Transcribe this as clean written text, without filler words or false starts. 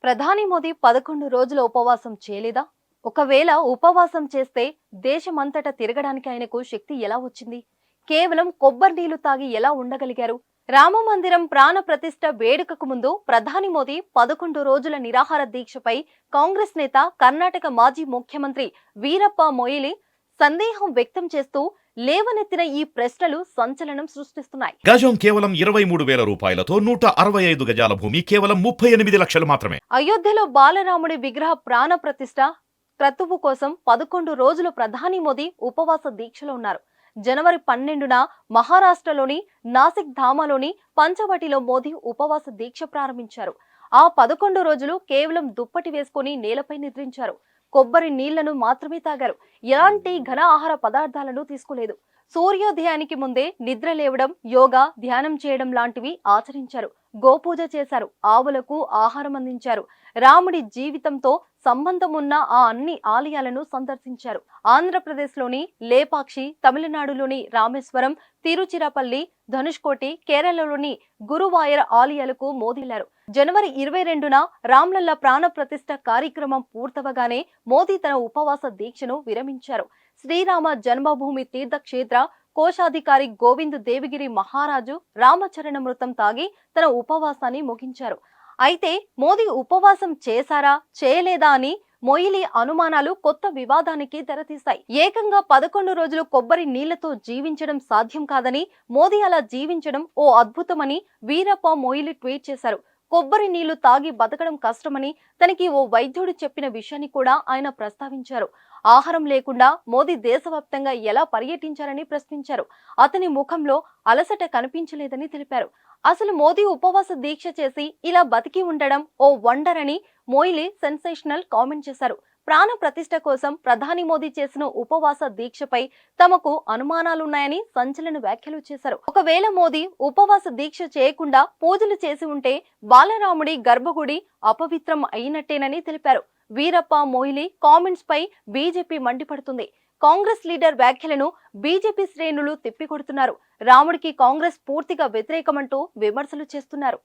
ప్రధాని మోదీ 11 రోజుల ఉపవాసం చేయలేదా? ఒకవేళ ఉపవాసం చేస్తే దేశమంతటా తిరగడానికి ఆయనకు శక్తి ఎలా వచ్చింది? కేవలం కొబ్బరి నీళ్లు తాగి ఎలా ఉండగలిగారు? రామ మందిరం ప్రాణ ప్రతిష్ఠ వేడుకకు ముందు ప్రధాని మోదీ 11 రోజుల నిరాహార దీక్షపై కాంగ్రెస్ నేత కర్ణాటక మాజీ ముఖ్యమంత్రి వీరప్ప మొయిలీ సందేహం వ్యక్తం చేస్తూ లేవనెత్తిన ఈ ప్రశ్నలు సంచలనం సృష్టిస్తున్నాయి. గజం కేవలం 23,000 రూపాయలతో 165 గజాల భూమి కేవలం 38 లక్షలు మాత్రమే. అయోధ్యలో బాలరాముడి విగ్రహ ప్రాణ ప్రతిష్ఠ క్రతువు కోసం 11 రోజులు ప్రధాని మోదీ ఉపవాస దీక్షలో ఉన్నారు. జనవరి 12న మహారాష్ట్రలోని నాసిక్ ధామాలోని పంచవటిలో మోదీ ఉపవాస దీక్ష ప్రారంభించారు. ఆ 11 రోజులు కేవలం దుప్పటి వేసుకుని నేలపై నిద్రించారు. కొబ్బరి నీళ్లను మాత్రమే తాగారు. ఎలాంటి ఘన ఆహార పదార్థాలను తీసుకోలేదు. సూర్యోదయానికి ముందే నిద్ర లేవడం, యోగా, ధ్యానం చేయడం లాంటివి ఆచరించారు. గోపూజ చేశారు. ఆవులకు ఆహారం అందించారు. రాముడి జీవితంతో సంబంధం ఉన్న ఆ అన్ని ఆలయాలను సందర్శించారు. ఆంధ్రప్రదేశ్లోని లేపాక్షి, తమిళనాడులోని రామేశ్వరం, తిరుచిరాపల్లి, ధనుష్కోటి, కేరళలోని గురువాయూర్ ఆలయాలకు మోదీ వెళ్లారు. జనవరి 22న రామ్లల్లా ప్రాణ ప్రతిష్ఠ కార్యక్రమం పూర్తవగానే మోదీ తన ఉపవాస దీక్షను విరమించారు. శ్రీరామ జన్మభూమి తీర్థక్షేత్ర కోశాధికారి గోవింద్ దేవగిరి మహారాజు రామచరణమృతం తాగి తన ఉపవాసాన్ని ముగించారు. అయితే మోదీ ఉపవాసం చేశారా చేయలేదా అని మొయిలీ అనుమానాలు కొత్త వివాదానికి తెరతీశాయి. ఏకంగా 11 రోజులు కొబ్బరి నీళ్లతో జీవించడం సాధ్యం కాదని, మోదీ అలా జీవించడం ఓ అద్భుతమని వీరప్ప మొయిలీ ట్వీట్ చేశారు. కొబ్బరి నీళ్లు తాగి బతకడం కష్టమని తనకి ఓ వైద్యుడు చెప్పిన విషయాన్ని కూడా ఆయన ప్రస్తావించారు. ఆహారం లేకుండా మోదీ దేశవ్యాప్తంగా ఎలా పర్యటించారని ప్రశ్నించారు. అతని ముఖంలో అలసట కనిపించలేదని తెలిపారు. అసలు మోదీ ఉపవాస దీక్ష చేసి ఇలా బతికి ఉండడం ఓ వండర్ అని మొయిలీ సెన్సేషనల్ కామెంట్ చేశారు. ప్రాణ ప్రతిష్ఠ కోసం ప్రధాని మోదీ చేసిన ఉపవాస దీక్షపై తమకు అనుమానాలున్నాయని సంచలన వ్యాఖ్యలు చేశారు. ఒకవేళ మోదీ ఉపవాస దీక్ష చేయకుండా పూజలు చేసి ఉంటే బాలరాముడి గర్భగుడి అపవిత్రం అయినట్టేనని తెలిపారు. వీరప్ప మొయిలీ కామెంట్స్ పై బీజేపీ మండిపడుతుంది. కాంగ్రెస్ లీడర్ వ్యాఖ్యలను బీజేపీ శ్రేణులు తిప్పికొడుతున్నారు. రాముడికి కాంగ్రెస్ పూర్తిగా వ్యతిరేకమంటూ విమర్శలు చేస్తున్నారు.